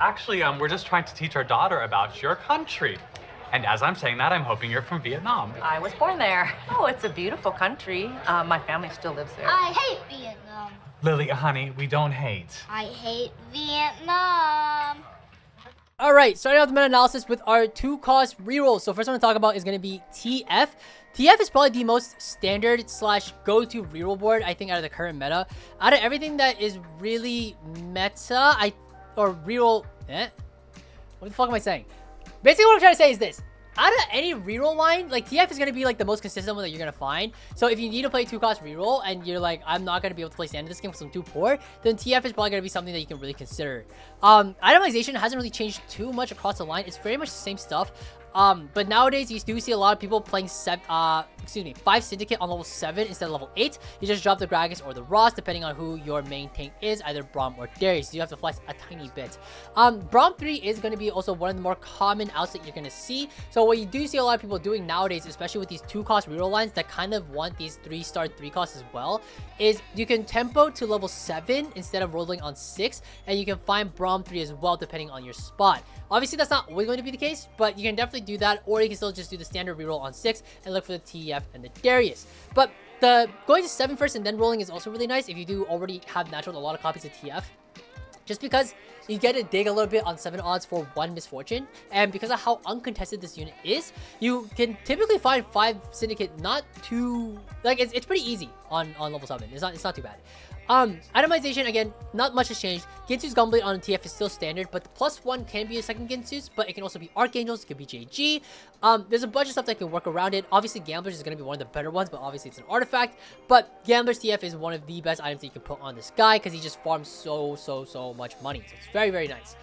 Actually, we're just trying to teach our daughter about your country. And as I'm saying that, I'm hoping you're from Vietnam. I was born there. Oh, it's a beautiful country. My family still lives there. I hate Vietnam. Lily, honey, we don't hate. I hate Vietnam. Alright, starting off the meta-analysis with our 2-cost rerolls. So first one to talk about is going to be TF. TF is probably the most standard slash go-to reroll board, I think, out of the current meta. Out of everything that is really meta, or reroll... What the fuck am I saying? Basically, what I'm trying to say is this. Out of any reroll line, like, TF is going to be, like, the most consistent one that you're going to find. So if you need to play 2-cost reroll and you're like, I'm not going to be able to play standard this game because I'm too poor, then TF is probably going to be something that you can really consider. Itemization hasn't really changed too much across the line. It's very much the same stuff. But nowadays, you do see a lot of people playing 5 Syndicate on level 7 instead of level 8. You just drop the Gragas or the Ross, depending on who your main tank is, either Braum or Darius. So you have to flex a tiny bit. Braum 3 is going to be also one of the more common outs that you're going to see. So what you do see a lot of people doing nowadays, especially with these 2-cost reroll lines that kind of want these 3-star 3-costs as well, is you can tempo to level 7 instead of rolling on 6, and you can find Braum 3 as well, depending on your spot. Obviously, that's not always going to be the case, but you can definitely do that, or you can still just do the standard reroll on 6 and look for the TF and the Darius. But the going to 7 first and then rolling is also really nice if you do already have natural a lot of copies of TF. Just because you get to dig a little bit on 7 odds for 1 misfortune, and because of how uncontested this unit is, you can typically find 5 Syndicate not too... Like, it's pretty easy on level 7. It's not too bad. Itemization, again, not much has changed. Ginsu's Gunblade on TF is still standard, but the +1 can be a second Ginsu's, but it can also be Archangels, it could be JG. There's a bunch of stuff that can work around it. Obviously, Gamblers is going to be one of the better ones, but obviously it's an artifact. But Gambler's TF is one of the best items that you can put on this guy, because he just farms so much money. So it's very, very nice.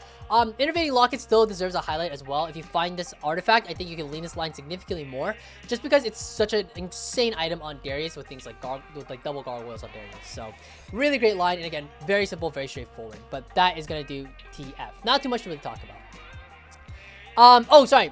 Innovating Locket still deserves a highlight as well. If you find this artifact, I think you can lean this line significantly more, just because it's such an insane item on Darius with things like double gargoyles on Darius. So really great line, and again, very simple, very straightforward. But that is gonna do TF. Not too much to really talk about. Oh, sorry.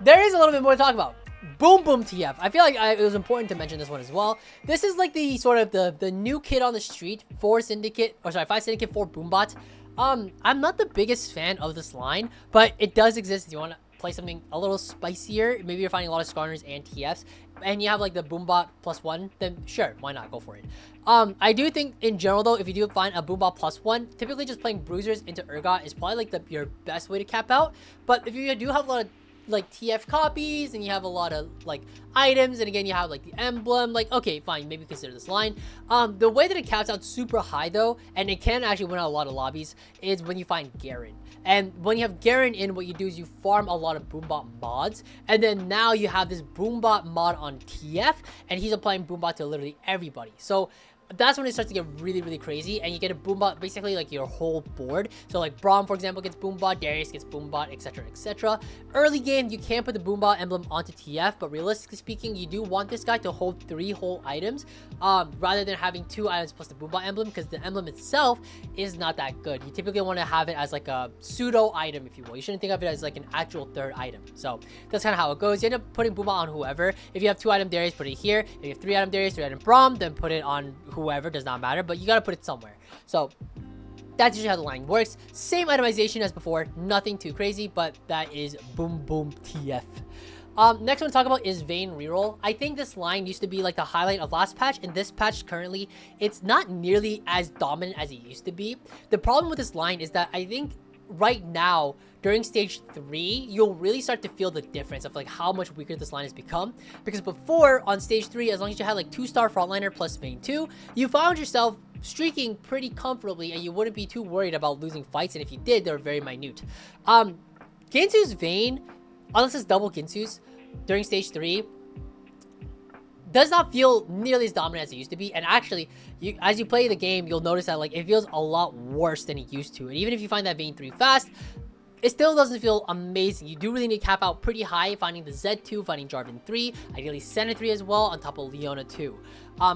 There is a little bit more to talk about. Boom TF. I feel like it was important to mention this one as well. This is like the sort of the new kid on the street for Syndicate, or sorry, 5 Syndicate, 4 Boombot. I'm not the biggest fan of this line, but it does exist if you want to play something a little spicier. Maybe you're finding a lot of Skarners and TFs, and you have like the Boombot +1, then sure, why not? Go for it. I do think in general though, if you do find a Boombot +1, typically just playing Bruisers into Urgot is probably like your best way to cap out. But if you do have a lot of like TF copies and you have a lot of like items, and again you have like the emblem, like okay, fine, maybe consider this line. The way that it caps out super high though, and it can actually win out a lot of lobbies, is when you find Garen. And when you have Garen in, what you do is you farm a lot of Boombot mods, and then now you have this Boombot mod on TF, and he's applying Boombot to literally everybody. So that's when it starts to get really crazy, and you get a Boombot basically like your whole board. So like Braum, for example, gets Boombot, Darius gets Boombot, etc. Early game, you can put the Boombot emblem onto TF, but realistically speaking, you do want this guy to hold 3 whole items, rather than having 2 items plus the Boombot emblem, because the emblem itself is not that good. You typically want to have it as like a pseudo item, if you will. You shouldn't think of it as like an actual 3rd item. So that's kind of how it goes. You end up putting Boombot on whoever. If you have 2 item Darius, put it here. If you have 3 item Darius, 3 item Braum, then put it on whoever, does not matter, but you gotta put it somewhere. So that's usually how the line works. Same itemization as before, nothing too crazy, but that is boom TF. Next one to talk about is Vayne reroll. I think this line used to be like the highlight of last patch, and this patch currently, it's not nearly as dominant as it used to be. The problem with this line is that I think right now, during stage 3, you'll really start to feel the difference of like how much weaker this line has become. Because before, on stage 3, as long as you had like 2-star frontliner plus Vayne 2, you found yourself streaking pretty comfortably, and you wouldn't be too worried about losing fights, and if you did, they were very minute. Ginsu's Vayne, unless it's double Ginsu's during stage 3, does not feel nearly as dominant as it used to be. And actually, as you play the game, you'll notice that like it feels a lot worse than it used to. And even if you find that Vayne 3 fast, it still doesn't feel amazing. You do really need to cap out pretty high, finding the Z2, finding Jarvan 3, ideally Senna 3 as well, on top of Leona 2,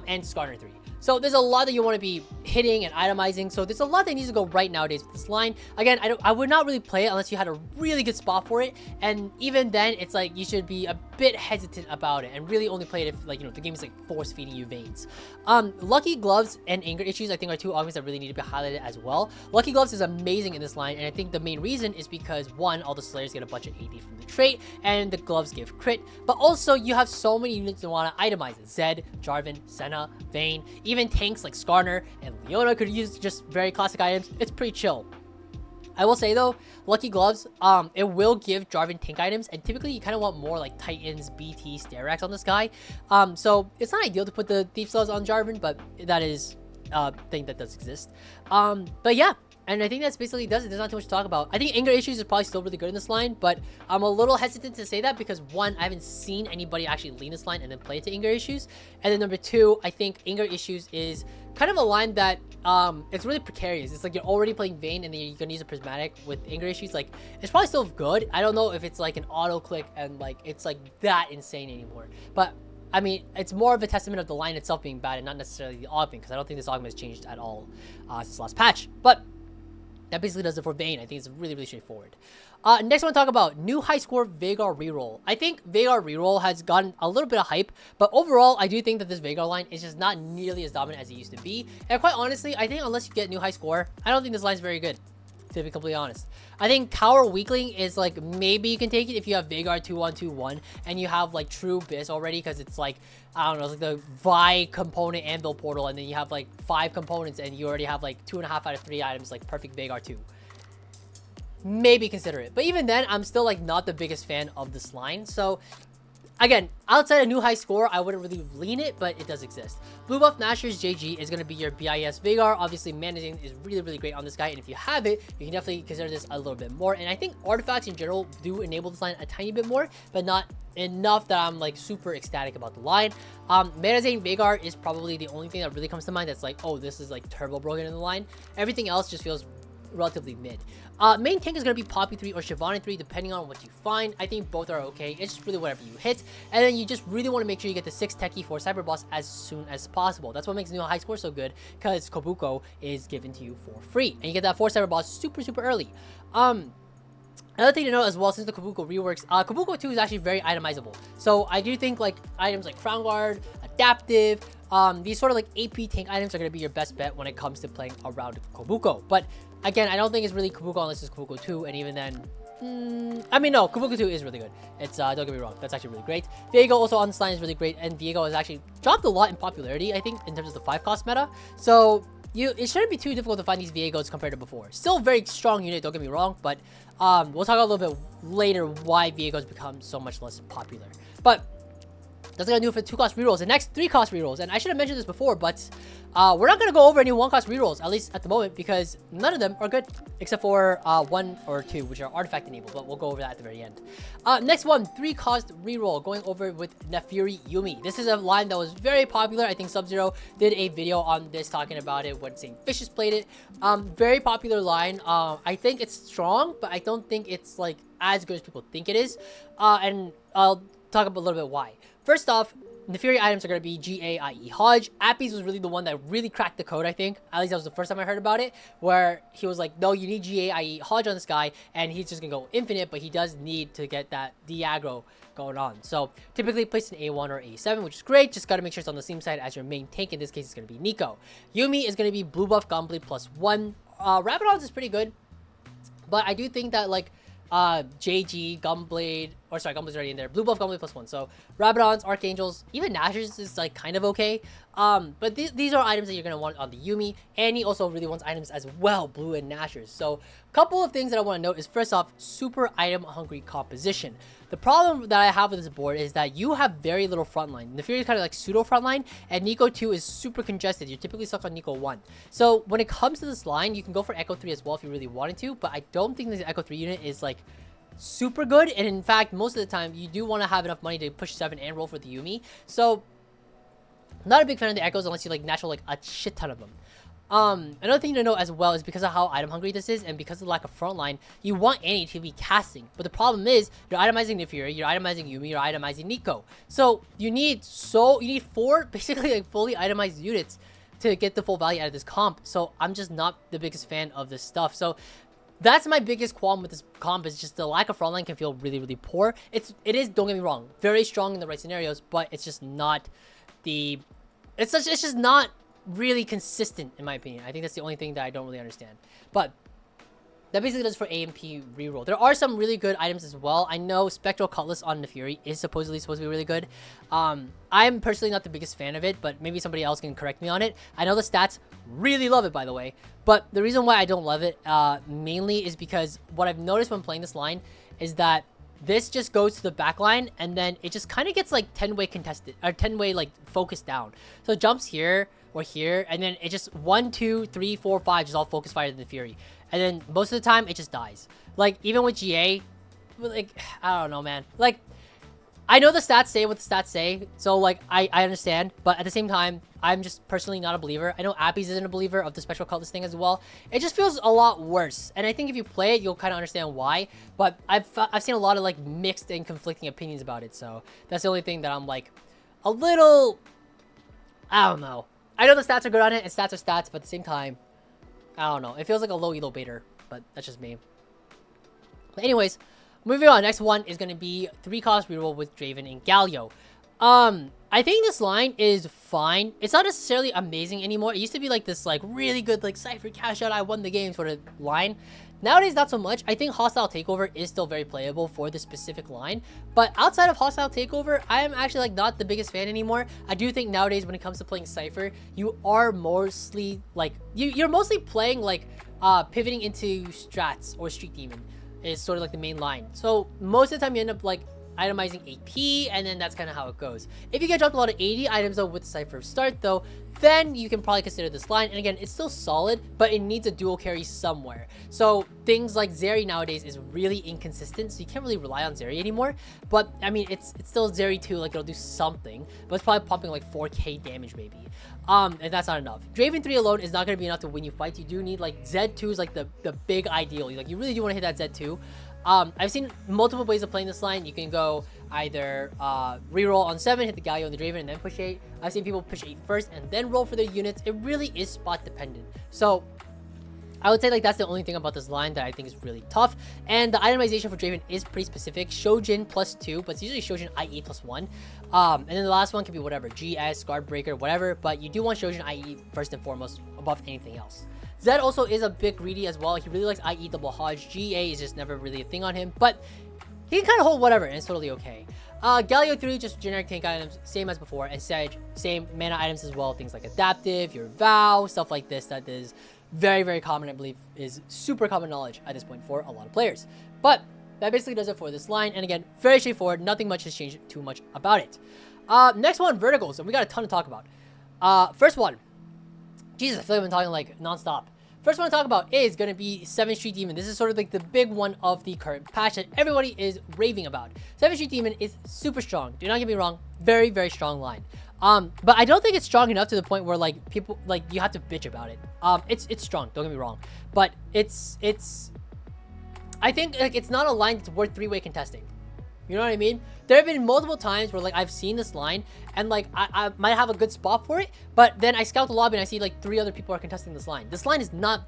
and Skarner 3. So there's a lot that you want to be hitting and itemizing. So there's a lot that needs to go right nowadays with this line. Again, I would not really play it unless you had a really good spot for it. And even then, it's like you should be a bit hesitant about it and really only play it if, like, you know, the game is like force feeding you Vaynes. Lucky Gloves and Anger Issues, I think, are two augments that really need to be highlighted as well. Lucky Gloves is amazing in this line, and I think the main reason is because, one, all the Slayers get a bunch of AD from the trait, and the gloves give crit, but also you have so many units you want to itemize. Zed, Jarvan, Senna, Vayne, even tanks like Skarner and Leona could use just very classic items. It's pretty chill. I will say though, Lucky Gloves, it will give Jarvan tank items, and typically you kind of want more like Titans, BT, Steerax on this guy. So it's not ideal to put the Thief Gloves on Jarvan, but that is a thing that does exist. But yeah. And I think that's basically does it. There's not too much to talk about. I think Anger Issues is probably still really good in this line, but I'm a little hesitant to say that because, one, I haven't seen anybody actually lean this line and then play it to Anger Issues. And then number two, I think Anger Issues is kind of a line that it's really precarious. It's like you're already playing Vayne and then you're going to use a Prismatic with Anger Issues. Like, it's probably still good. I don't know if it's like an auto click and like it's like that insane anymore. But I mean, it's more of a testament of the line itself being bad and not necessarily the augment, because I don't think this augment has changed at all since last patch. But that basically does it for Vayne. I think it's really, really straightforward. Next, I want to talk about new high score Veigar reroll. I think Veigar reroll has gotten a little bit of hype, but overall, I do think that this Veigar line is just not nearly as dominant as it used to be. And quite honestly, I think unless you get new high score, I don't think this line is very good, to be completely honest. I think Cower Weakling is like, maybe you can take it if you have Veigar 2-1-2-1 and you have like true Biz already, because it's like, I don't know, it's like the Vi component Anvil portal, and then you have like 5 components and you already have like 2.5 out of 3 items, like perfect Veigar 2. Maybe consider it. But even then, I'm still like not the biggest fan of this line. So again, outside a new high score, I wouldn't really lean it, but it does exist. Blue Buff Nashor's JG is going to be your BIS Veigar. Obviously, managing is really, really great on this guy, and if you have it, you can definitely consider this a little bit more. And I think artifacts in general do enable this line a tiny bit more, but not enough that I'm like super ecstatic about the line. Manazane Veigar is probably the only thing that really comes to mind that's like, oh, this is like turbo broken in the line. Everything else just feels relatively mid. Main tank is going to be Poppy 3 or Shyvana 3, depending on what you find. I think both are okay. It's just really whatever you hit. And then you just really want to make sure you get the 6 techie for Cyber Boss as soon as possible. That's what makes new high score so good, because Kobuko is given to you for free. And you get that 4 Cyber Boss super, super early. Another thing to note as well, since the Kobuko reworks, Kobuko 2 is actually very itemizable. So I do think like items like Crown Guard, Adaptive, these sort of like AP tank items are going to be your best bet when it comes to playing around Kobuko. But again, I don't think it's really Kobuko unless it's Kobuko 2, and even then, I mean, no, Kobuko 2 is really good. It's, don't get me wrong, that's actually really great. Viego also on this line is really great, and Viego has actually dropped a lot in popularity, I think, in terms of the 5-cost meta. So it shouldn't be too difficult to find these Viegos compared to before. Still a very strong unit, don't get me wrong, but we'll talk a little bit later why Viegos become so much less popular. But that's gonna do it for 2-cost rerolls. The next 3-cost rerolls, and I should have mentioned this before, but we're not gonna go over any 1-cost rerolls, at least at the moment, because none of them are good, except for 1 or 2, which are artifact enabled, but we'll go over that at the very end. Next one, 3-cost reroll, going over with Nefiri Yuumi. This is a line that was very popular. I think Sub-Zero did a video on this talking about it when St. Fishes played it. Very popular line. I think it's strong, but I don't think it's like as good as people think it is. And I'll talk about a little bit why. First off, Nefiri items are going to be GAIE Hodge. Appies was really the one that really cracked the code, I think. At least that was the first time I heard about it, where he was like, no, you need GAIE Hodge on this guy, and he's just going to go infinite, but he does need to get that de-aggro going on. So typically placed in A1 or A7, which is great. Just got to make sure it's on the same side as your main tank. In this case, it's going to be Nico. Yuumi is going to be blue buff Gunblade +1. Rabadons is pretty good, but I do think that like JG, Gunblade, or sorry, Gunblade's already in there. Blue buff Gunblade +1. So Rabadons, Archangels, even Nashers is like kind of okay. But these are items that you're going to want on the Yuumi. Annie also really wants items as well, Blue and Nashers. So a couple of things that I want to note is, first off, super item hungry composition. The problem that I have with this board is that you have very little frontline. Nefiri is kind of like pseudo frontline, and Nico 2 is super congested. You're typically stuck on Nico 1. So when it comes to this line, you can go for Echo 3 as well if you really wanted to, but I don't think this Echo 3 unit is like super good. And in fact, most of the time, you do want to have enough money to push 7 and roll for the Yuumi. So not a big fan of the Echoes unless you like natural like a shit ton of them. Another thing to note as well is because of how item hungry this is, and because of the lack of frontline, you want Annie to be casting. But the problem is, you're itemizing Nefiri, you're itemizing Yuumi, you're itemizing Nico. So you need 4 basically like fully itemized units to get the full value out of this comp. So I'm just not the biggest fan of this stuff. So that's my biggest qualm with this comp, is just the lack of frontline can feel really, really poor. It is, don't get me wrong, very strong in the right scenarios, but it's just not the... It's just not really consistent, in my opinion. I think that's the only thing that I don't really understand. But that basically does for AMP reroll. There are some really good items as well. I know Spectral Cutlass on the Fury is supposed to be really good. I'm personally not the biggest fan of it, but maybe somebody else can correct me on it. I know the stats really love it, by the way. But the reason why I don't love it mainly is because what I've noticed when playing this line is that this just goes to the back line, and then it just kind of gets like 10-way contested, or 10-way like focused down. So it jumps here or here, and then it just 1, 2, 3, 4, 5 just all focus fire to the Fury. And then most of the time, it just dies. Like, even with GA, like, I don't know, man. Like, I know the stats say what the stats say, so, like, I understand. But at the same time, I'm just personally not a believer. I know Appy's isn't a believer of the Spectral Cutlass thing as well. It just feels a lot worse. And I think if you play it, you'll kind of understand why. But I've seen a lot of, like, mixed and conflicting opinions about it. So that's the only thing that I'm, like, a little... I don't know. I know the stats are good on it, and stats are stats, but at the same time... I don't know. It feels like a low elo baiter, but that's just me. But anyways, moving on. Next one is going to be 3-cost reroll with Draven and Galio. I think this line is fine. It's not necessarily amazing anymore. It used to be like this like really good like Cypher cash out, I won the game sort of line. Nowadays, not so much. I think Hostile Takeover is still very playable for this specific line. But outside of Hostile Takeover, I am actually like not the biggest fan anymore. I do think nowadays when it comes to playing Cypher, you are mostly like, you're mostly playing like pivoting into strats or Street Demon is sort of like the main line. So most of the time you end up like itemizing AP, and then that's kind of how it goes. If you get dropped a lot of 80 items though with Cypher start though, then you can probably consider this line. And again, it's still solid, but it needs a dual carry somewhere. So things like Zeri nowadays is really inconsistent, so you can't really rely on Zeri anymore. But I mean, it's still Zeri too, like it'll do something, but it's probably pumping like 4k damage maybe. And that's not enough. Draven 3 alone is not going to be enough to win you fights. You do need like Z2 is like the big ideal. Like you really do want to hit that Z2. I've seen multiple ways of playing this line. You can go either reroll on 7, hit the Galio and the Draven, and then push 8. I've seen people push 8 first and then roll for their units. It really is spot dependent. So I would say like that's the only thing about this line that I think is really tough. And the itemization for Draven is pretty specific. Shojin +2, but it's usually Shojin IE +1. And then the last one can be whatever, GS, Guard Breaker, whatever. But you do want Shojin IE first and foremost above anything else. Zed also is a bit greedy as well. He really likes IE double Hodge. GA is just never really a thing on him, but he can kind of hold whatever, and it's totally okay. Galio 3, just generic tank items, same as before. And Sedge, same mana items as well. Things like Adaptive, your Vow, stuff like this that is very, very common, I believe, is super common knowledge at this point for a lot of players. But that basically does it for this line. And again, very straightforward. Nothing much has changed too much about it. Next one, Verticals, and we got a ton to talk about. First one. Jesus, I feel like I've been talking like non-stop. First one to talk about is going to be 7 Street Demon. This is sort of like the big one of the current patch that everybody is raving about. 7 Street Demon is super strong. Do not get me wrong. Very, very strong line. But I don't think it's strong enough to the point where like people like you have to bitch about it. It's strong. Don't get me wrong. But it's I think like it's not a line that's worth 3-way contesting. You know what I mean? There have been multiple times where like I've seen this line and like I might have a good spot for it, but then I scout the lobby and I see like 3 other people are contesting this line. This line is not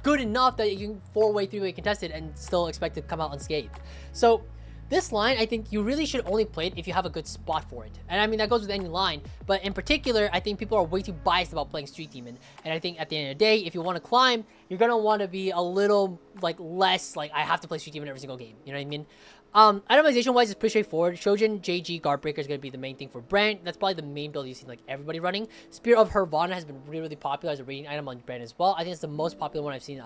good enough that you can 4-way, 3-way contest it and still expect to come out unscathed. So this line, I think you really should only play it if you have a good spot for it. And I mean, that goes with any line, but in particular, I think people are way too biased about playing Street Demon. And I think at the end of the day, if you want to climb, you're going to want to be a little like less like I have to play Street Demon every single game. You know what I mean? Itemization wise, it's pretty straightforward. Shojin, JG, Guard Breaker is going to be the main thing for Brand. That's probably the main build you've seen like everybody running. Spear of Hervana has been really, really popular as a rating item on Brand as well. I think it's the most popular one I've seen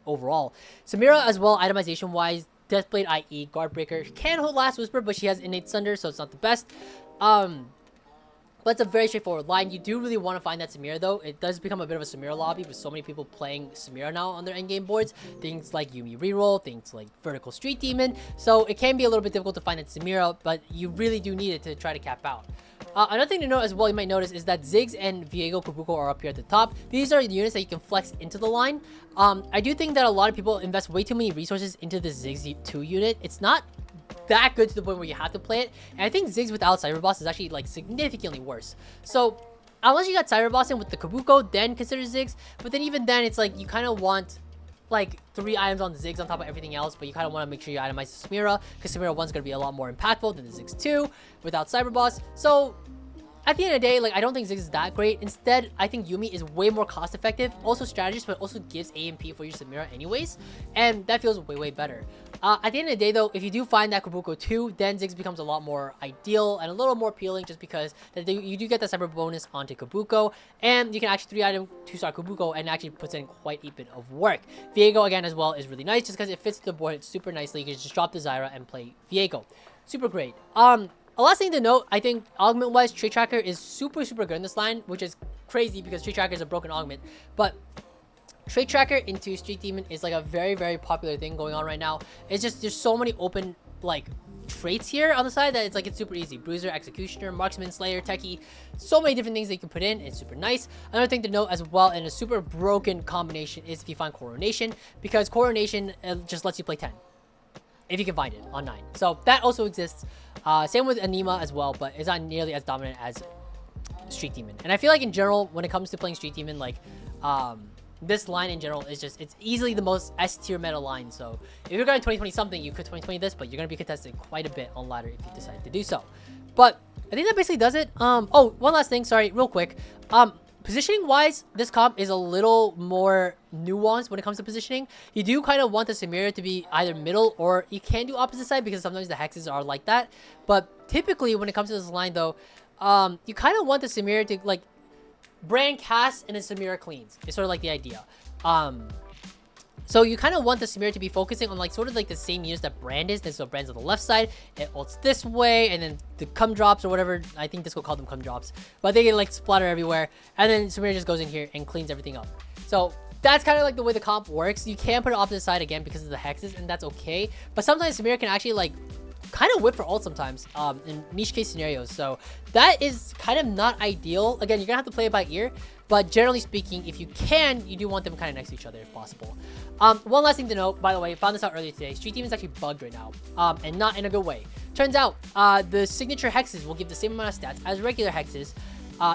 overall. Samira as well, itemization wise, Deathblade IE, Guard Breaker. Can hold Last Whisper, but she has Innate Thunder, so it's not the best. But it's a very straightforward line. You do really want to find that Samira, though. It does become a bit of a Samira lobby with so many people playing Samira now on their endgame boards. Things like Yuumi Reroll, things like Vertical Street Demon. So it can be a little bit difficult to find that Samira, but you really do need it to try to cap out. Another thing to note as well, you might notice, is that Ziggs and Viego Kubuko are up here at the top. These are the units that you can flex into the line. I do think that a lot of people invest way too many resources into the Ziggs 2 unit. It's not that good to the point where you have to play it. And I think Ziggs without Cyberboss is actually like significantly worse. So unless you got Cyber Bossing with the Kabuko, then consider Ziggs. But then even then, it's like you kind of want like 3 items on the Ziggs on top of everything else, but you kind of want to make sure you itemize the Samira, because Samira 1's going to be a lot more impactful than the Ziggs 2 without Cyber Boss. So at the end of the day, like, I don't think Ziggs is that great. Instead, I think Yuumi is way more cost effective, also strategist, but also gives AMP for your Samira anyways, and that feels way better. At the end of the day though, if you do find that Kabuko 2, then Ziggs becomes a lot more ideal and a little more appealing, just because you do get that cyber bonus onto Kabuko, and you can actually 3-item 2-star Kabuko and actually puts in quite a bit of work. Viego again as well is really nice, just because it fits the board super nicely. You can just drop the Zyra and play Viego. Super great. A last thing to note, I think augment-wise, Trait Tracker is super good in this line, which is crazy because Trait Tracker is a broken augment. But Trait Tracker into Street Demon is like a very popular thing going on right now. It's just, there's so many open, like, traits here on the side that it's like, it's super easy. Bruiser, Executioner, Marksman, Slayer, Techie, so many different things that you can put in. It's super nice. Another thing to note as well, and a super broken combination, is if you find Coronation, because Coronation just lets you play 10. If you can find it on 9. So that also exists. Same with Anima as well, but it's not nearly as dominant as Street Demon. And I feel like in general, when it comes to playing Street Demon, like, this line in general is just, it's easily the most S tier meta line. So if you're going 2020 something, you could 2020 this, but you're going to be contested quite a bit on ladder if you decide to do so. But I think that basically does it. Oh, one last thing, sorry, real quick. Positioning wise, this comp is a little more nuanced when it comes to positioning. You do kind of want the Samira to be either middle, or you can do opposite side because sometimes the hexes are like that. But typically when it comes to this line though, you kind of want the Samira to like brand cast and then Samira cleans. It's sort of like the idea. So you kind of want the Samira to be focusing on like sort of like the same units that Brand is. So Brand's on the left side, it ults this way, and then the cum drops or whatever. I think Disco called them cum drops, but they get like splatter everywhere. And then Samira just goes in here and cleans everything up. So that's kind of like the way the comp works. You can put it opposite side again because of the hexes, and that's okay. But sometimes Samira can actually like kind of whip for ult sometimes in niche case scenarios. So that is kind of not ideal. Again, you're gonna have to play it by ear, but generally speaking, if you can, you do want them kind of next to each other if possible. One last thing to note, by the way, I found this out earlier today. Street Demon is actually bugged right now, and not in a good way. Turns out the signature hexes will give the same amount of stats as regular hexes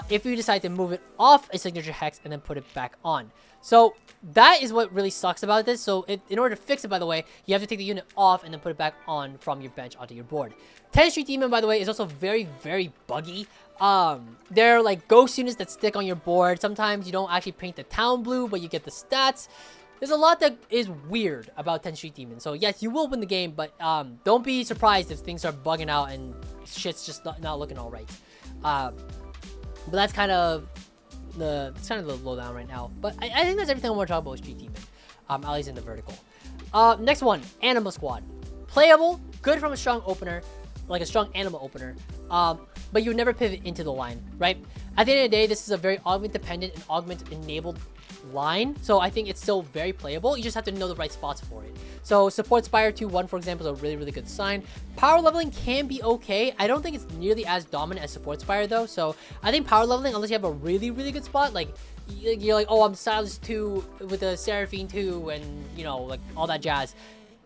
if you decide to move it off a signature hex and then put it back on. So that is what really sucks about this. So in order to fix it, by the way, you have to take the unit off and then put it back on from your bench onto your board. 10 Street Demon, by the way, is also very buggy. They're like ghost units that stick on your board. Sometimes you don't actually paint the town blue, but you get the stats. There's a lot that is weird about 10 Street Demon. So yes, you will win the game, but don't be surprised if things are bugging out and shit's just not looking all right. But that's kind of the lowdown right now. But I think that's everything I want to talk about with Street Demon, at least in the vertical. Next one, Anima Squad. Playable, good from a strong opener, like a strong Anima opener, but you would never pivot into the line, right? At the end of the day, this is a very augment dependent and augment enabled line, so I think it's still very playable. You just have to know the right spots for it. So support Spire 2-1, for example, is a really good sign. Power leveling can be okay. I don't think it's nearly as dominant as support Spire though, so I think power leveling, unless you have a really good spot, like you're like, oh, I'm Silas 2 with a Seraphine 2 and you know, like all that jazz,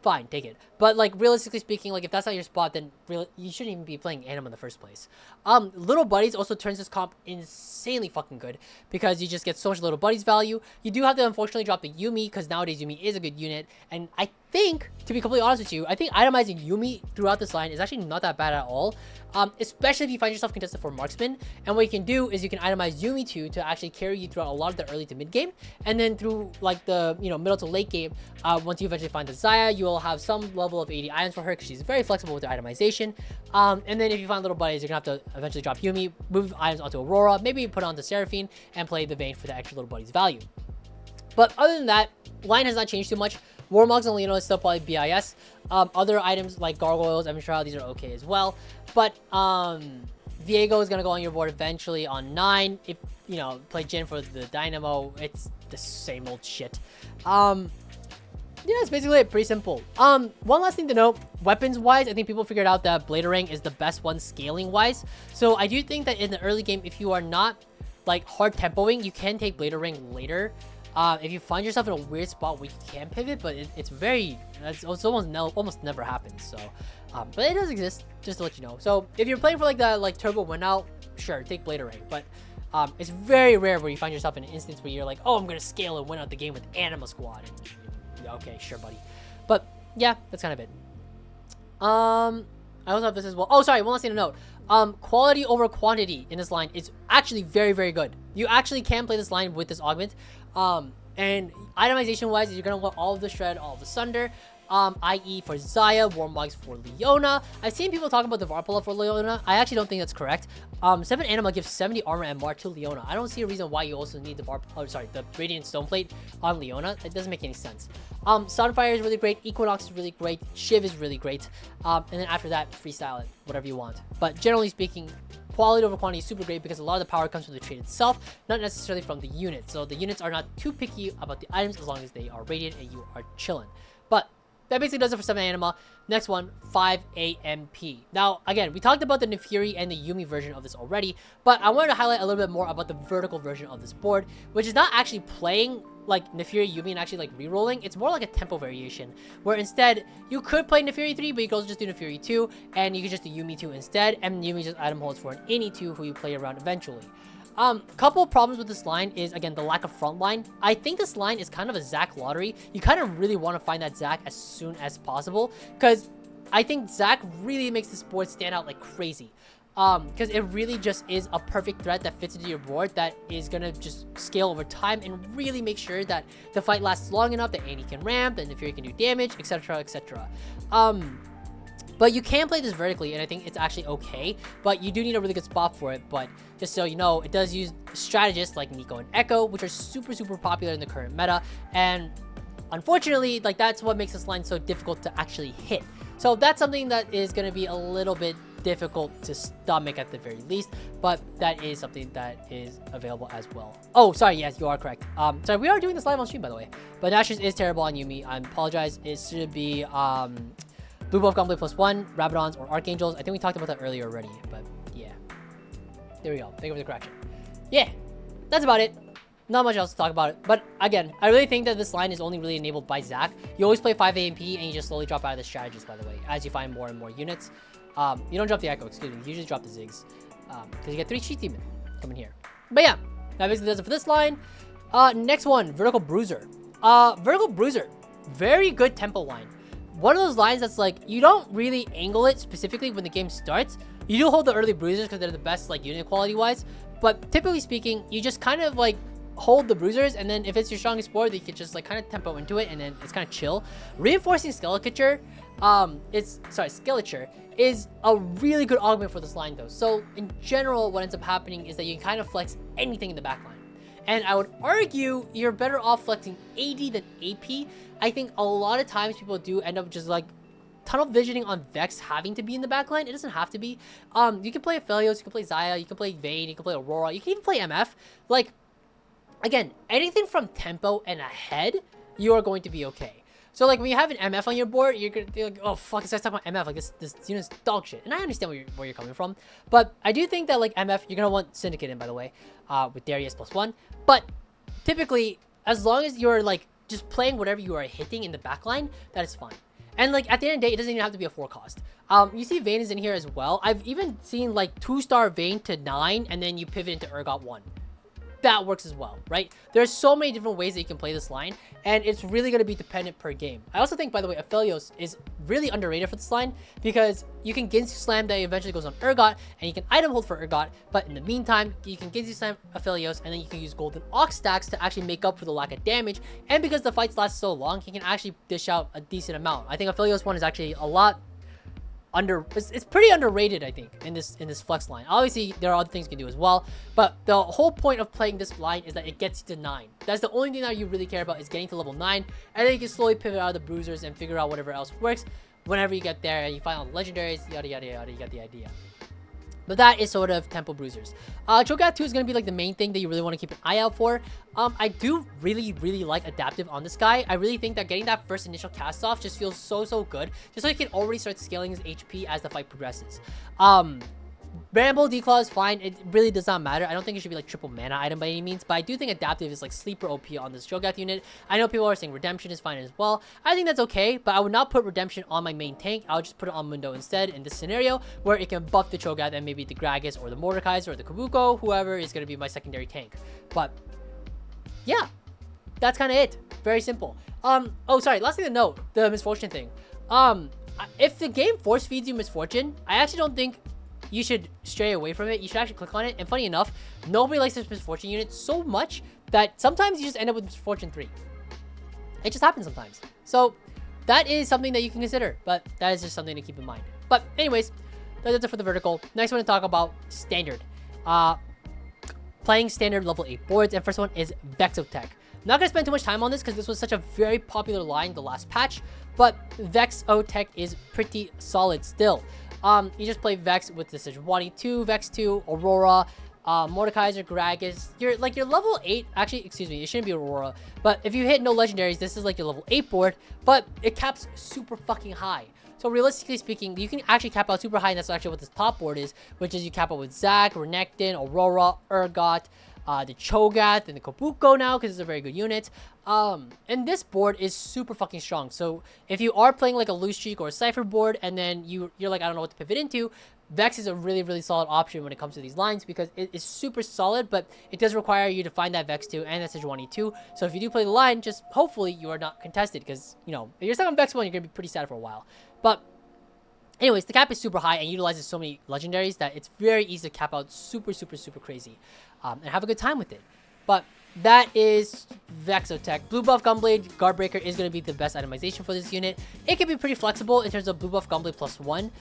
fine, take it. But like realistically speaking, like if that's not your spot, then really you shouldn't even be playing Anima in the first place. Little Buddies also turns this comp insanely fucking good because you just get so much Little Buddies value. You do have to unfortunately drop the Yuumi because nowadays Yuumi is a good unit, and I think, to be completely honest with you, I think itemizing Yuumi throughout this line is actually not that bad at all. Especially if you find yourself contested for Marksman. And what you can do is you can itemize Yuumi 2 to actually carry you throughout a lot of the early to mid game, and then through like the middle to late game, once you eventually find the Xayah, you will have some level of 80 items for her because she's very flexible with her itemization. And then if you find Little Buddies, you're gonna have to eventually drop Yuumi, move items onto Aurora, maybe put on the Seraphine, and play the Vayne for the extra Little Buddies value. But other than that, line has not changed too much. Warmogs and Leona is still probably BIS. Other items like Gargoyles, Evan Shroud, these are okay as well. But Viego is going to go on your board eventually on 9. If, you know, play Jhin for the Dynamo, it's the same old shit. Yeah, it's basically it. Pretty simple. One last thing to note, weapons-wise, I think people figured out that Bladerang is the best one scaling-wise. So I do think that in the early game, if you are not, like, hard tempoing, you can take Bladerang later. If you find yourself in a weird spot where you can pivot, but it's almost never happens. So, but it does exist, just to let you know. So if you're playing for like the turbo win out, sure, take Bladerang. But It's very rare where you find yourself in an instance where you're like, oh, I'm gonna scale and win out the game with Anima Squad. And, yeah, okay, sure, buddy. But yeah, that's kind of it. I also have this as well. Oh, sorry, one last thing to note. Quality over quantity in this line is actually very, very good. You actually can play this line with this augment. And itemization wise, you're gonna want all of the shred, all of the sunder. I.e. for Xayah, Warmogs for Leona. I've seen people talk about the Varpala for Leona. I actually don't think that's correct. 7 Anima gives 70 armor and Mar to Leona. I don't see a reason why you also need the the Radiant Stoneplate on Leona. It doesn't make any sense. Sunfire is really great. Equinox is really great. Shiv is really great. And then after that, freestyle it, whatever you want. But generally speaking, quality over quantity is super great because a lot of the power comes from the trait itself, not necessarily from the unit. So the units are not too picky about the items as long as they are radiant and you are chilling. But that basically does it for 7 Anima. Next one, 5 AMP. Now, again, we talked about the Nefiri and the Yuumi version of this already, but I wanted to highlight a little bit more about the vertical version of this board, which is not actually playing like Nefiri, Yuumi, and actually like re-rolling. It's more like a tempo variation, where instead, you could play Nefiri 3, but you could also just do Nefiri 2, and you could just do Yuumi 2 instead, and Yuumi just item holds for an Any 2 who you play around eventually. Couple of problems with this line is, again, the lack of front line. I think this line is kind of a Zac lottery. You kind of really want to find that Zac as soon as possible, because I think Zac really makes this board stand out like crazy. Because it really just is a perfect threat that fits into your board that is going to just scale over time and really make sure that the fight lasts long enough that Annie can ramp, and Nefiri can do damage, etc, etc. But you can play this vertically, and I think it's actually okay. But you do need a really good spot for it. But just so you know, it does use strategists like Nico and Echo, which are super, super popular in the current meta. And unfortunately, like, that's what makes this line so difficult to actually hit. So that's something that is going to be a little bit difficult to stomach at the very least. But that is something that is available as well. Oh, sorry. Yes, you are correct. Sorry, we are doing this live on stream, by the way. But Nashor's is terrible on Yuumi. I apologize. It should be Blue Buff Gunblade +1, Rabadons, or Archangels. I think we talked about that earlier already, but yeah. There we go. Thank you for the correction. Yeah, that's about it. Not much else to talk about it. But again, I really think that this line is only really enabled by Zac. You always play 5 AMP, and you just slowly drop out of the strategies, by the way, as you find more and more units. You don't drop the Echo, excuse me. You usually drop the Ziggs. Because you get 3 Cheat Demon coming here. But yeah, that basically does it for this line. Next one, Vertical Bruiser. Vertical Bruiser. Very good tempo line. One of those lines that's like, you don't really angle it specifically when the game starts. You do hold the early bruisers because they're the best, like, unit quality wise. But typically speaking, you just kind of like hold the bruisers, and then if it's your strongest board, you can just like kind of tempo into it, and then it's kind of chill. Reinforcing Skeleture, Skeleture is a really good augment for this line though. So in general, what ends up happening is that you can kind of flex anything in the backline. And I would argue you're better off flexing AD than AP. I think a lot of times people do end up just like tunnel visioning on Vex having to be in the backline. It doesn't have to be. You can play Aphelios, you can play Xayah, you can play Vayne, you can play Aurora, you can even play MF. Like, again, anything from tempo and ahead, you are going to be okay. So like when you have an MF on your board, you're gonna be like, oh fuck, this guy's talking about MF, like this unit's dog shit. And I understand where you're coming from, but I do think that like MF, you're gonna want Syndicate in, by the way, with Darius +1. But typically, as long as you're like just playing whatever you are hitting in the backline, that is fine. And like at the end of the day, it doesn't even have to be a 4 cost. You see Vayne is in here as well. I've even seen like 2-star Vayne to 9, and then you pivot into Urgot 1. That works as well, right? There's so many different ways that you can play this line, and it's really going to be dependent per game. I also think, by the way, Aphelios is really underrated for this line because you can Ginsu Slam that eventually goes on Urgot, and you can item hold for Urgot, but in the meantime, you can Ginsu Slam Aphelios, and then you can use Golden Ox stacks to actually make up for the lack of damage, and because the fights last so long, you can actually dish out a decent amount. I think Aphelios 1 is actually a lot it's pretty underrated, I think, in this flex line. Obviously, there are other things you can do as well, but the whole point of playing this line is that it gets you to 9. That's the only thing that you really care about, is getting to level 9, and then you can slowly pivot out of the bruisers and figure out whatever else works whenever you get there, and you find all the legendaries, yada yada yada. You get the idea. But that is sort of tempo bruisers. Cho'Gath 2 is going to be like the main thing that you really want to keep an eye out for. I do really like adaptive on this guy. I really think that getting that first initial cast off just feels so good. Just so he can already start scaling his HP as the fight progresses. Bramble Declaw is fine. It really does not matter. I don't think it should be like triple mana item by any means, but I do think Adaptive is like sleeper OP on this Cho'Gath unit. I know people are saying Redemption is fine as well. I think that's okay, but I would not put Redemption on my main tank. I would just put it on Mundo instead in this scenario where it can buff the Cho'Gath and maybe the Gragas or the Mordekaiser or the Kabuko, whoever is going to be my secondary tank. But yeah, that's kind of it. Very simple. Oh, sorry. Last thing to note, the Misfortune thing. If the game force feeds you Misfortune, I actually don't think you should stray away from it. You should actually click on it. And funny enough, nobody likes this Misfortune unit so much that sometimes you just end up with Misfortune 3. It just happens sometimes. So that is something that you can consider, but that is just something to keep in mind. But anyways, that's it for the vertical. Next one to talk about standard. Playing standard level 8 boards. And first one is Vexotech. Not going to spend too much time on this because this was such a very popular line the last patch, but Vexotech is pretty solid still. You just play Vex with the Sejuani 2, Vex 2, Aurora, Mordekaiser, Gragas. Your level 8, actually, excuse me, it shouldn't be Aurora, but if you hit no legendaries, this is like your level 8 board, but it caps super fucking high. So realistically speaking, you can actually cap out super high, and that's actually what this top board is, which is you cap out with Zac, Renekton, Aurora, Urgot, the Cho'Gath, and the Kabuko now, because it's a very good unit. And this board is super fucking strong. So if you are playing like a loose streak or a Cypher board, and then you're like, I don't know what to pivot into, Vex is a really, really solid option when it comes to these lines because it is super solid, but it does require you to find that Vex 2 and that Sejuani 2. So if you do play the line, just hopefully you are not contested because, you know, if you're stuck on Vex 1, you're going to be pretty sad for a while. But anyways, the cap is super high and utilizes so many legendaries that it's very easy to cap out super, super, super crazy and have a good time with it. But that is Vexotech. Blue buff Gunblade Guardbreaker is going to be the best itemization for this unit. It can be pretty flexible in terms of blue buff Gunblade +1.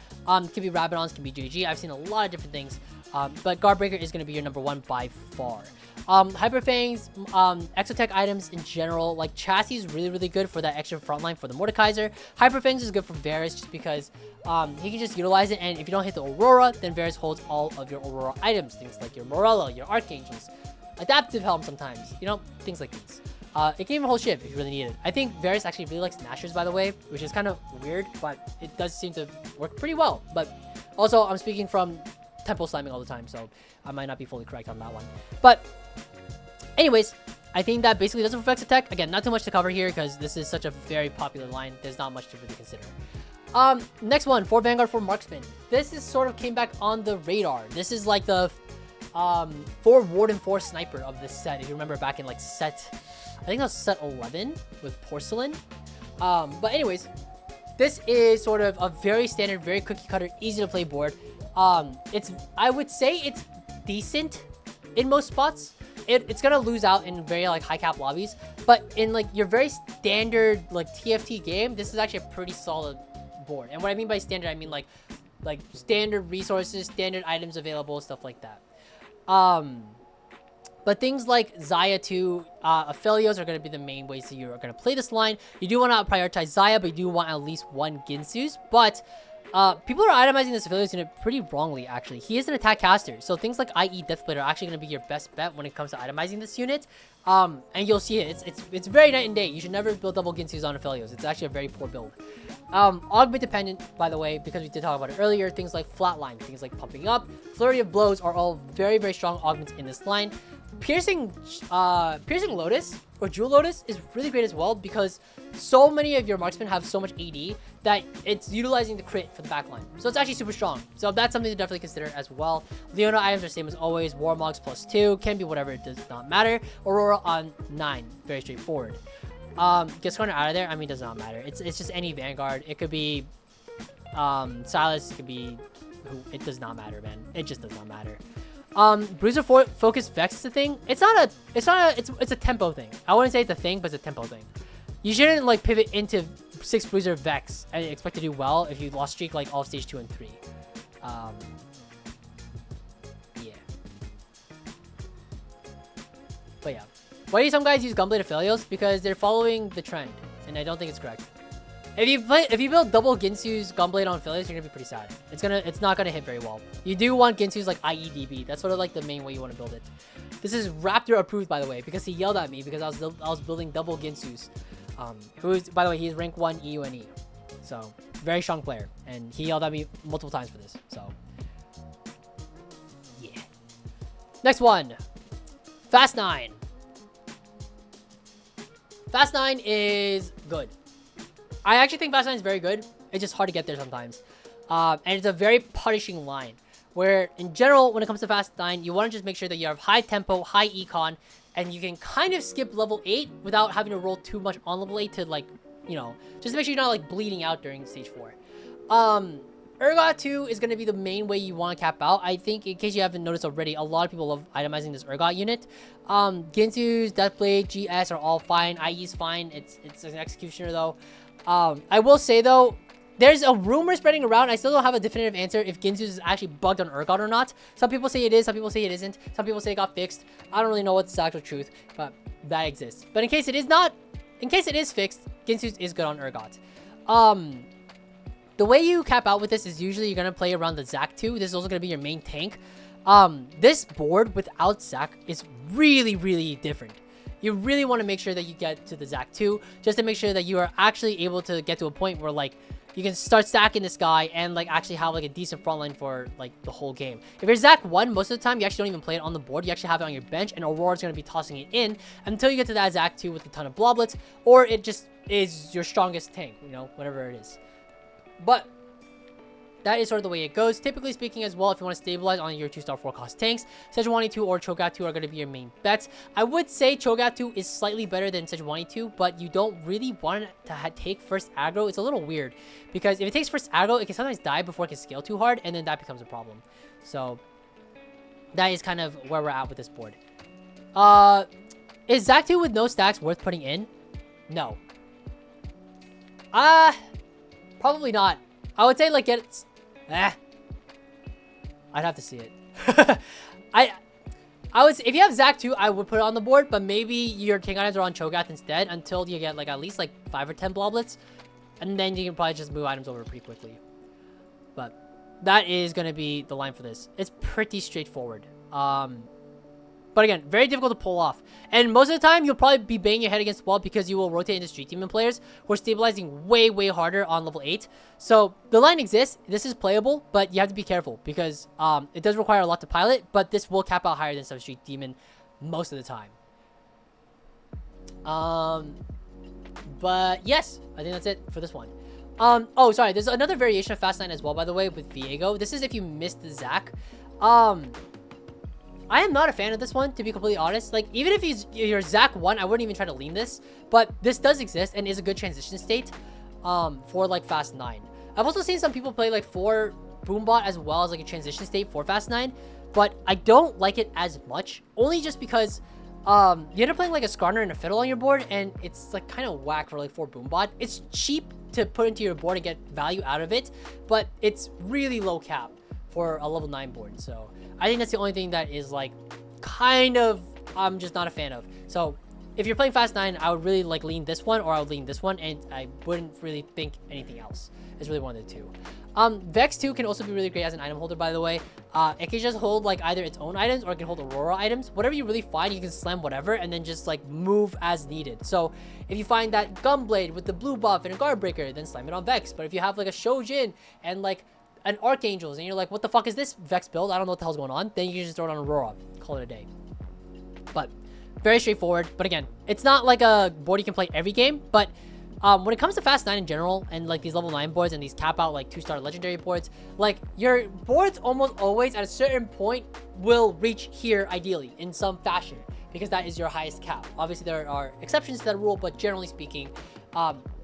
Can be Rabadons, can be JG. I've seen a lot of different things. But Guardbreaker is going to be your number 1 by far. Hyperfangs, Exotech items in general, like Chassis is really, really good for that extra frontline for the Mordekaiser. Hyperfangs is good for Varus just because he can just utilize it, and if you don't hit the Aurora, then Varus holds all of your Aurora items. Things like your Morella, your Archangels, Adaptive Helm sometimes, you know, things like these. It can even hold shift if you really need it. I think Varus actually really likes Nashers, by the way, which is kind of weird, but it does seem to work pretty well. But also, I'm speaking from tempo slamming all the time, so I might not be fully correct on that one. But anyways, I think that basically does it for Vexotech. Again, not too much to cover here because this is such a very popular line. There's not much to really consider. Next one, for Vanguard for Marksman. This is sort of came back on the radar. This is like the 4 Warden 4 Sniper of this set. If you remember back in like set, I think that was set 11 with Porcelain. But anyways, this is sort of a very standard, very cookie cutter, easy to play board. I would say it's decent in most spots. It's gonna lose out in very like high cap lobbies, but in like your very standard like TFT game, this is actually a pretty solid board. And what I mean by standard, I mean like standard resources, standard items available, stuff like that. But things like Xayah 2, Aphelios are going to be the main ways that you're going to play this line. You do want to prioritize Xayah, but you do want at least 1 Ginsu's. But people are itemizing this Aphelios unit pretty wrongly, actually. He is an attack caster, so things like IE Deathblade are actually going to be your best bet when it comes to itemizing this unit. And you'll see it. It's very night and day. You should never build double Ginsu's on Aphelios. It's actually a very poor build. Augment dependent, by the way, because we did talk about it earlier. Things like Flatline, things like Pumping Up, Flurry of Blows are all very, very strong augments in this line. Piercing Lotus or Jewel Lotus is really great as well because so many of your marksmen have so much AD that it's utilizing the crit for the backline. So it's actually super strong. So that's something to definitely consider as well. Leona items are same as always. Warmogs +2, can be whatever, it does not matter. Aurora on 9, very straightforward. Gets Corner out of there, I mean, does not matter. It's just any Vanguard. It could be Silas, it could be who, it does not matter, man. It just does not matter. Bruiser focus Vex is a thing. It's a tempo thing. I wouldn't say it's a thing, but it's a tempo thing. You shouldn't like pivot into 6 Bruiser Vex and expect to do well if you lost streak like all stage 2 and 3. Yeah. But yeah. Why do some guys use Gunblade Aphelios? Because they're following the trend, and I don't think it's correct. If you build double Ginsu's Gunblade on Aphelios, you're gonna be pretty sad. It's not gonna hit very well. You do want Ginsu's like IEDB. That's sort of like the main way you want to build it. This is Raptor approved, by the way, because he yelled at me because I was building double Ginsu's. Who's, by the way, he's rank 1 EUNE, so very strong player, and he yelled at me multiple times for this. So Next one. Fast 9. Fast 9 is good. I actually think Fast 9 is very good. It's just hard to get there sometimes. And it's a very punishing line. Where, in general, when it comes to Fast 9, you want to just make sure that you have high tempo, high econ, and you can kind of skip level 8 without having to roll too much on level 8 to, like, you know, just to make sure you're not, like, bleeding out during stage 4. Urgot 2 is going to be the main way you want to cap out. I think, in case you haven't noticed already, a lot of people love itemizing this Urgot unit. Ginsu's, Deathblade, GS are all fine. IE's fine. It's an executioner, though. I will say, though, there's a rumor spreading around. I still don't have a definitive answer if Ginsu is actually bugged on Urgot or not. Some people say it is. Some people say it isn't. Some people say it got fixed. I don't really know what's the actual truth, but that exists. But in case it is not, in case it is fixed, Ginsu is good on Urgot. The way you cap out with this is usually you're going to play around the Zac 2. This is also going to be your main tank. This board without Zac is really, really different. You really want to make sure that you get to the Zac 2 just to make sure that you are actually able to get to a point where, like, you can start stacking this guy and, like, actually have, like, a decent front line for, like, the whole game. If you're Zac 1, most of the time, you actually don't even play it on the board. You actually have it on your bench, and Aurora's going to be tossing it in until you get to that Zac 2 with a ton of bloblets, or it just is your strongest tank, you know, whatever it is. But that is sort of the way it goes. Typically speaking as well, if you want to stabilize on your 2-star 4-cost tanks, Sejuani 2 or Cho'Gath 2 are going to be your main bets. I would say Cho'Gath 2 is slightly better than Sejuani 2, but you don't really want to take first aggro. It's a little weird, because if it takes first aggro, it can sometimes die before it can scale too hard, and then that becomes a problem. So that is kind of where we're at with this board. Is Zac 2 with no stacks worth putting in? No. Probably not. I would say, like, I'd have to see it. I would say, if you have Zac 2, I would put it on the board, but maybe your king items are on Cho'Gath instead until you get, like, at least, like, 5 or 10 bloblets, and then you can probably just move items over pretty quickly. But that is going to be the line for this. It's pretty straightforward. But again, very difficult to pull off. And most of the time, you'll probably be banging your head against the wall because you will rotate into Street Demon players who are stabilizing way, way harder on level 8. So the line exists. This is playable, but you have to be careful because it does require a lot to pilot, but this will cap out higher than some Street Demon most of the time. But yes, I think that's it for this one. Oh, sorry. There's another variation of Fast 9 as well, by the way, with Viego. This is if you missed the Zac. I am not a fan of this one, to be completely honest. Like, even if you're Zac 1, I wouldn't even try to lean this. But this does exist and is a good transition state for, like, Fast 9. I've also seen some people play, like, 4 Boombot as well as, like, a transition state for Fast 9. But I don't like it as much. Only just because you end up playing, like, a Skarner and a Fiddle on your board. And it's, like, kind of whack for, like, 4 Boombot. It's cheap to put into your board and get value out of it. But it's really low cap for a level 9 board. So I think that's the only thing that is, like, kind of I'm just not a fan of. So if you're playing Fast 9, I would really, like, lean this one, or I would lean this one, and I wouldn't really think anything else. It's really one of the two. Vex 2 can also be really great as an item holder, by the way. It can just hold, like, either its own items or it can hold Aurora items. Whatever you really find, you can slam whatever and then just, like, move as needed. So if you find that Gunblade with the blue buff and a Guard Breaker, then slam it on Vex. But if you have, like, a Shojin and, like, an Archangels, and you're like, what the fuck is this Vex build? I don't know what the hell's going on. Then you can just throw it on Aurora. Call it a day. But very straightforward. But again, it's not like a board you can play every game. But when it comes to Fast 9 in general, and like these level 9 boards and these cap out like 2-star legendary boards, like your boards almost always at a certain point will reach here ideally in some fashion, because that is your highest cap. Obviously there are exceptions to that rule, but generally speaking,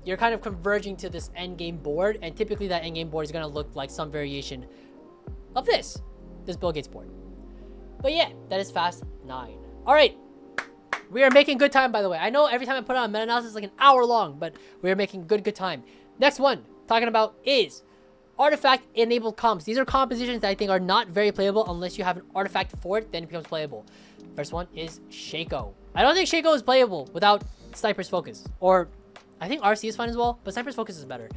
you're kind of converging to this end game board, and typically that end game board is going to look like some variation of this Bill Gates board. But yeah, that is Fast 9. All right, we are making good time, by the way. I know every time I put on a meta-analysis it's like an hour long, but we are making good time. Next one talking about is artifact enabled comps. These are compositions that I think are not very playable unless you have an artifact for it, then it becomes playable. First one is Shaco. I don't think Shaco is playable without Sniper's Focus, or I think RC is fine as well, but Sniper's Focus is better.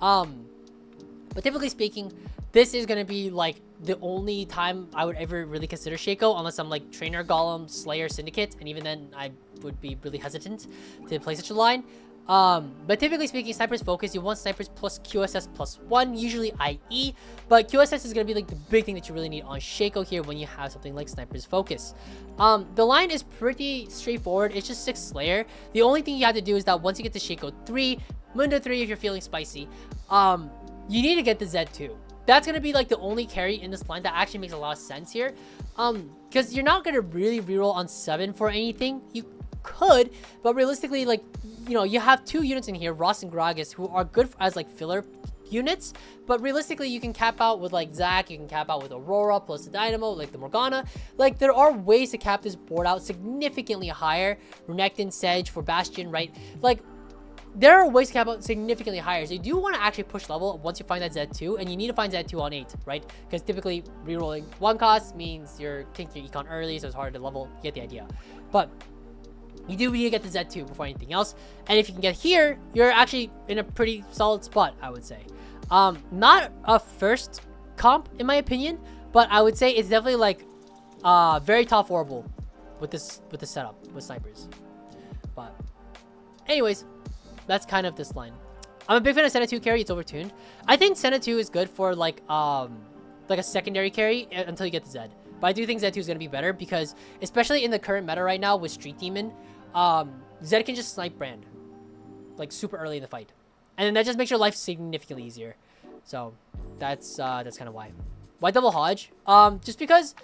But typically speaking, this is going to be like the only time I would ever really consider Shaco, unless I'm like Trainer, Golem, Slayer, Syndicate, and even then I would be really hesitant to play such a line. But typically speaking, Sniper's Focus, you want Snipers plus QSS plus 1, usually IE, but QSS is going to be like the big thing that you really need on Shaco here when you have something like Sniper's Focus. The line is pretty straightforward. It's just 6 Slayer. The only thing you have to do is that once you get to Shaco 3, Mundo 3 if you're feeling spicy, you need to get the Z2. That's going to be like the only carry in this line that actually makes a lot of sense here. Because you're not going to really reroll on 7 for anything. You could, but realistically, like, you know, you have 2 units in here, Ross and Gragas, who are good as like filler units, but realistically you can cap out with like Zac, you can cap out with Aurora plus the Dynamo, like the Morgana. Like, there are ways to cap this board out significantly higher. Renekton, Sedge for Bastion, right? Like, there are ways to cap out significantly higher. So you do want to actually push level once you find that Z2, and you need to find Z2 on 8, right? Because typically rerolling 1 cost means you're kicking your econ early, so it's harder to level. You get the idea. But you do need to get the Z2 before anything else. And if you can get here, you're actually in a pretty solid spot, I would say. Not a first comp, in my opinion, but I would say it's definitely like very top horrible with this setup with snipers. But anyways, that's kind of this line. I'm a big fan of Senna 2 carry. It's overtuned. I think Senna 2 is good for like a secondary carry until you get the Z. But I do think Z2 is going to be better because, especially in the current meta right now with Street Demon, Zed can just snipe Brand like super early in the fight, and then that just makes your life significantly easier. So that's kind of why. Why double Hodge? Just because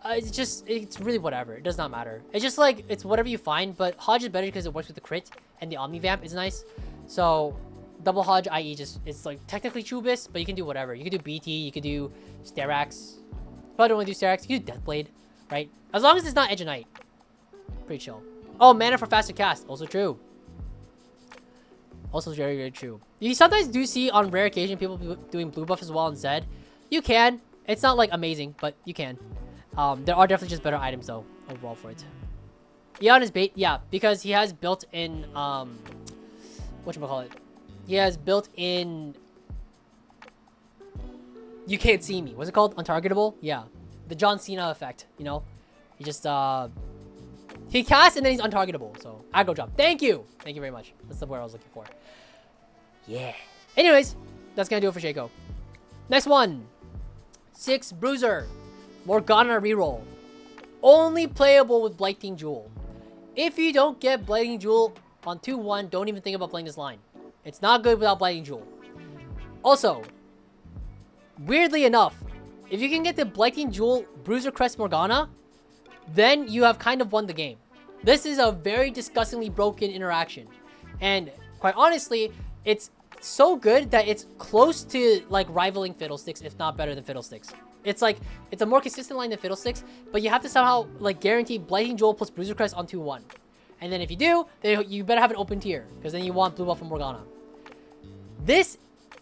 it's really whatever. It does not matter. It's just like it's whatever you find. But Hodge is better because it works with the crit, and the Omni Vamp is nice. So double Hodge, i.e., just it's like technically Chubis, but you can do whatever. You can do BT, you can do Sterax. Probably don't want to do Sterax. You can do Deathblade, right? As long as it's not Edge of Night. Pretty chill. Oh, mana for faster cast. Also true. Also very, very true. You sometimes do see on rare occasion people doing blue buff as well on Zed. You can. It's not like amazing, but you can. There are definitely just better items though overall for it. Eon is bait, yeah, because he has built in whatchamacallit. He has built in you can't see me. What's it called? Untargetable? Yeah. The John Cena effect, you know? He just he casts and then he's untargetable. So aggro drop. Thank you. Thank you very much. That's the word I was looking for. Yeah. Anyways, that's gonna do it for Shaco. Next one. 6 Bruiser. Morgana reroll. Only playable with Blighting Jewel. If you don't get Blighting Jewel on 2-1, don't even think about playing this line. It's not good without Blighting Jewel. Also, weirdly enough, if you can get the Blighting Jewel Bruiser Crest Morgana, then you have kind of won the game. This is a very disgustingly broken interaction. And quite honestly, it's so good that it's close to like rivaling Fiddlesticks, if not better than Fiddlesticks. It's like, it's a more consistent line than Fiddlesticks, but you have to somehow like guarantee Blighting Jewel plus Bruiser Crest on 2-1. And then if you do, then you better have an open tier, because then you want blue buff from Morgana. This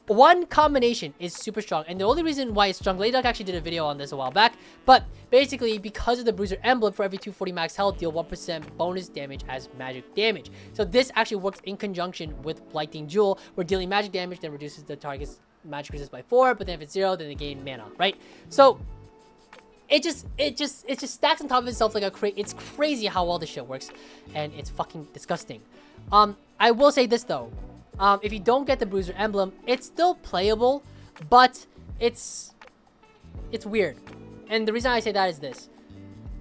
one combination is super strong, and the only reason why it's strong, Layduck actually did a video on this a while back, but basically because of the Bruiser emblem, for every 240 max health, deal 1% bonus damage as magic damage. So this actually works in conjunction with Blighting Jewel, where dealing magic damage then reduces the target's magic resist by 4, but then if it's 0, then they gain mana, right? So it just stacks on top of itself like it's crazy how well this shit works, and it's fucking disgusting. I will say this though. If you don't get the Bruiser emblem, it's still playable, but it's weird. And the reason I say that is this.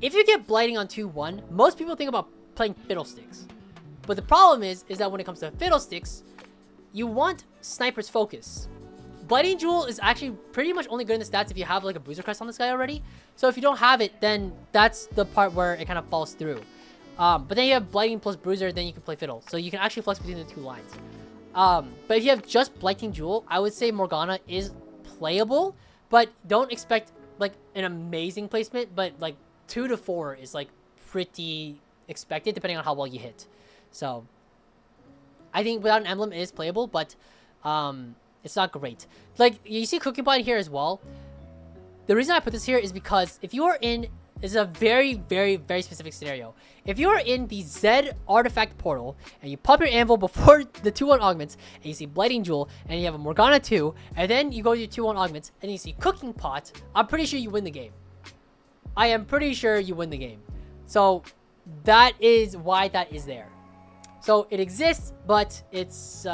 If you get Blighting on 2-1, most people think about playing Fiddlesticks. But the problem is that when it comes to Fiddlesticks, you want Sniper's Focus. Blighting Jewel is actually pretty much only good in the stats if you have like a Bruiser Crest on this guy already. So if you don't have it, then that's the part where it kind of falls through. But then you have Blighting plus Bruiser, then you can play Fiddle. So you can actually flex between the two lines. But if you have just Blighting Jewel, I would say Morgana is playable, but don't expect like an amazing placement, but like 2 to 4 is like pretty expected depending on how well you hit. So I think without an emblem it is playable, but it's not great. Like you see Cooking Pot here as well. The reason I put this here is because if you are in, this is a very, very, very specific scenario. If you are in the Zed artifact portal and you pop your anvil before the 2-1 augments and you see Blighting Jewel and you have a Morgana 2 and then you go to your 2-1 augments and you see Cooking Pot, I'm pretty sure you win the game. I am pretty sure you win the game. So that is why that is there. So it exists, but it's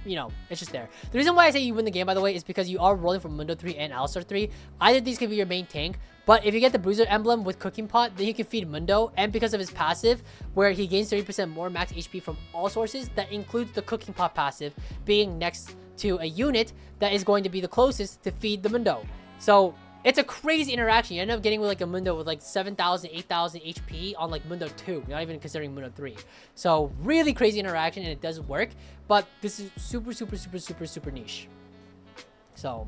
you know, it's just there. The reason why I say you win the game, by the way, is because you are rolling from Mundo 3 and Alistar 3. Either of these can be your main tank, but if you get the Bruiser emblem with Cooking Pot, then you can feed Mundo, and because of his passive, where he gains 30% more max HP from all sources, that includes the Cooking Pot passive being next to a unit that is going to be the closest to feed the Mundo. So it's a crazy interaction. You end up getting with like a Mundo with like 7,000, 8,000 HP on like Mundo 2, not even considering Mundo 3. So really crazy interaction, and it does work, but this is super niche. So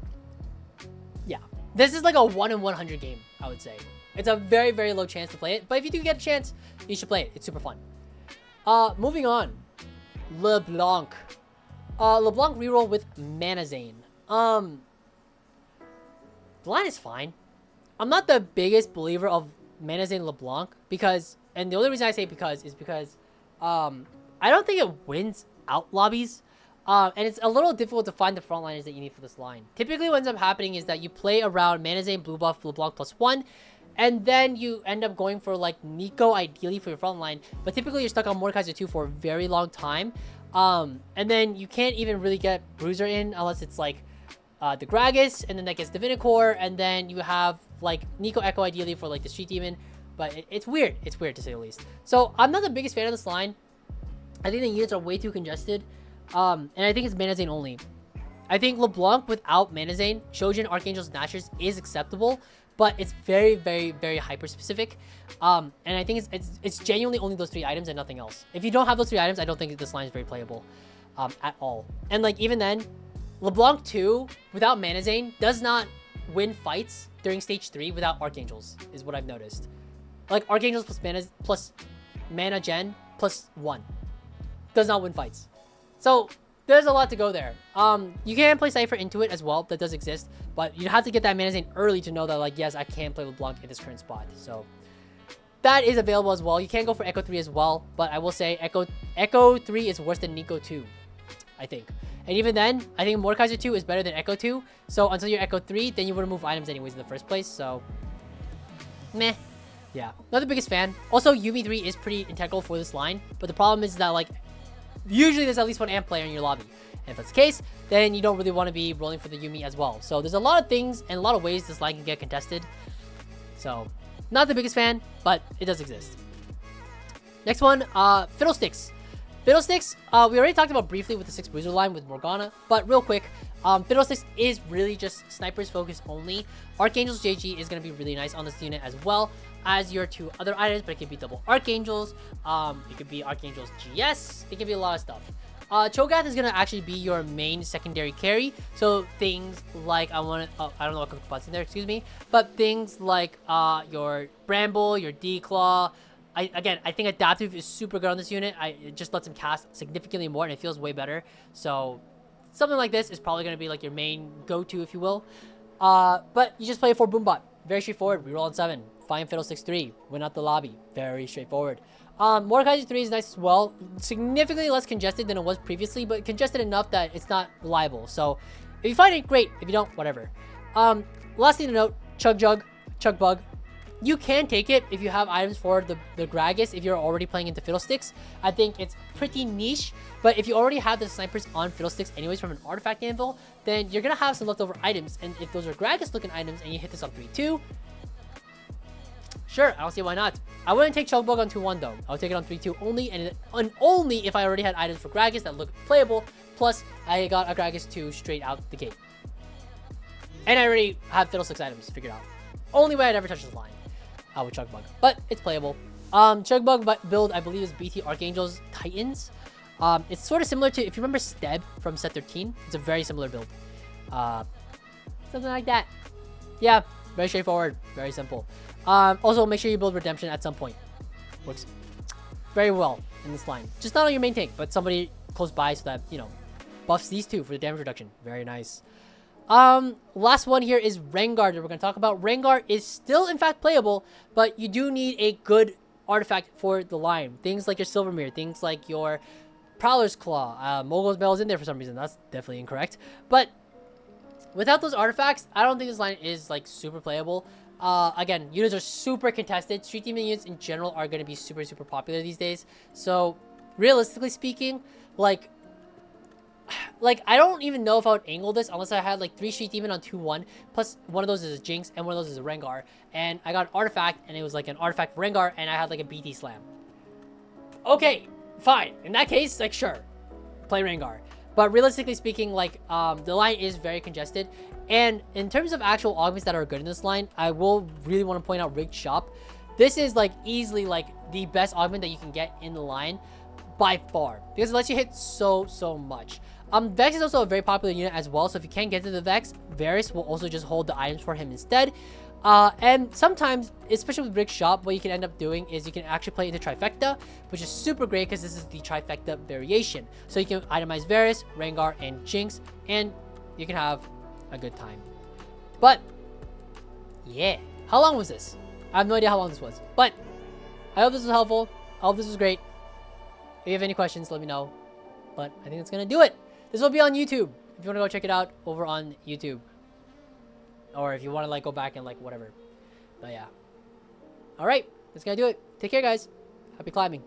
yeah, this is like a 1 in 100 game, I would say. It's a very low chance to play it, but if you do get a chance, you should play it. It's super fun. Moving on, LeBlanc. LeBlanc reroll with Mana Zane. The line is fine. I'm not the biggest believer of Mana Zane LeBlanc because, and the only reason I say because is because I don't think it wins out lobbies. And it's a little difficult to find the frontliners that you need for this line. Typically what ends up happening is that you play around Mana Zane blue buff LeBlanc +1, and then you end up going for like Nico ideally for your frontline, but typically you're stuck on Mordekaiser 2 for a very long time. And then you can't even really get Bruiser in unless it's like the Gragas, and then that gets Divinicore, and then you have like Nico Echo ideally for like the Street Demon, but it's weird. It's weird to say the least. So I'm not the biggest fan of this line. I think the units are way too congested, and I think it's Mana Zane only. I think LeBlanc without Mana Zane, Shojin, Archangel's Nashers is acceptable, but it's very hyper specific. And I think it's genuinely only those 3 items and nothing else. If you don't have those 3 items, I don't think this line is very playable at all. And like even then, LeBlanc 2 without Mana Zane does not win fights during stage 3 without Archangels, is what I've noticed. Like Archangels plus mana gen +1 does not win fights. So there's a lot to go there. You can play Cypher into it as well, that does exist, but you have to get that Mana Zane early to know that like, yes, I can play LeBlanc in this current spot. So that is available as well. You can go for Echo 3 as well, but I will say Echo 3 is worse than Nico 2, I think. And even then, I think Mordekaiser 2 is better than Echo 2. So until you're Echo 3, then you wouldn't move items anyways in the first place. So, meh. Yeah, not the biggest fan. Also, Yuumi 3 is pretty integral for this line. But the problem is that, like, usually there's at least 1 AMP player in your lobby. And if that's the case, then you don't really want to be rolling for the Yuumi as well. So there's a lot of things and a lot of ways this line can get contested. So, not the biggest fan, but it does exist. Next one, Fiddlesticks. Fiddlesticks, we already talked about briefly with the 6 Bruiser line with Morgana, but real quick, Fiddlesticks is really just snipers focus only. Archangel's JG is going to be really nice on this unit as well as your 2 other items, but it could be double Archangels, it could be Archangel's GS, it could be a lot of stuff. Cho'Gath is going to actually be your main secondary carry, so things like, I don't know what Cookpot's in there, excuse me, but things like your Bramble, your D-Claw. Again, I think Adaptive is super good on this unit. It just lets him cast significantly more, and it feels way better. So something like this is probably going to be like your main go-to, if you will. But you just play it for Boombot. Very straightforward. Reroll on 7. Find Fiddlesticks 3. Win out the lobby. Very straightforward. Mordekaiser 3 is nice as well. Significantly less congested than it was previously, but congested enough that it's not reliable. So if you find it, great. If you don't, whatever. Last thing to note, Chug Bug. You can take it if you have items for the Gragas if you're already playing into Fiddlesticks. I think it's pretty niche, but if you already have the snipers on Fiddlesticks anyways from an artifact anvil, then you're going to have some leftover items. And if those are Gragas looking items and you hit this on 3-2, sure, I don't see why not. I wouldn't take Chugbug on 2-1 though. I would take it on 3-2 only, and only if I already had items for Gragas that look playable, plus I got a Gragas 2 straight out the gate. And I already have Fiddlesticks items figured out. Only way I'd ever touch this line. With Chugbug, but it's playable. Chugbug build, I believe, is BT Archangels Titans. It's sort of similar to, if you remember Steb from set 13, it's a very similar build. Something like that. Yeah, very straightforward, very simple. Also, make sure you build Redemption at some point. Works very well in this line. Just not on your main tank, but somebody close by so that, you know, buffs these 2 for the damage reduction. Very nice. Last one here is Rengar that we're going to talk about. Rengar is still in fact playable, but you do need a good artifact for the line. Things like your Silvermere, things like your Prowler's Claw. Mogul's Bell is in there for some reason. That's definitely incorrect. But without those artifacts, I don't think this line is like super playable. again, units are super contested. Street Demon units in general are going to be super, super popular these days. So, realistically speaking, like, I don't even know if I would angle this unless I had, like, 3 Street Demon on 2-1. Plus, one of those is a Jinx, and one of those is a Rengar. And I got an Artifact, and it was, like, an Artifact for Rengar, and I had, like, a BT Slam. Okay, fine. In that case, like, sure. Play Rengar. But realistically speaking, like, the line is very congested. And in terms of actual augments that are good in this line, I will really want to point out Rigged Shop. This is, like, easily, like, the best augment that you can get in the line by far. Because it lets you hit so much. Vex is also a very popular unit as well. So if you can't get to the Vex, Varus will also just hold the items for him instead. And sometimes, especially with Rigged Shop, what you can end up doing is you can actually play into Trifecta, which is super great because this is the Trifecta variation. So you can itemize Varus, Rengar, and Jinx, and you can have a good time. But, yeah. How long was this? I have no idea how long this was. But, I hope this was helpful. I hope this was great. If you have any questions, let me know. But I think that's going to do it. This will be on YouTube. If you want to go check it out over on YouTube. Or if you want to, like, go back and, like, whatever. But, yeah. Alright. That's going to do it. Take care, guys. Happy climbing.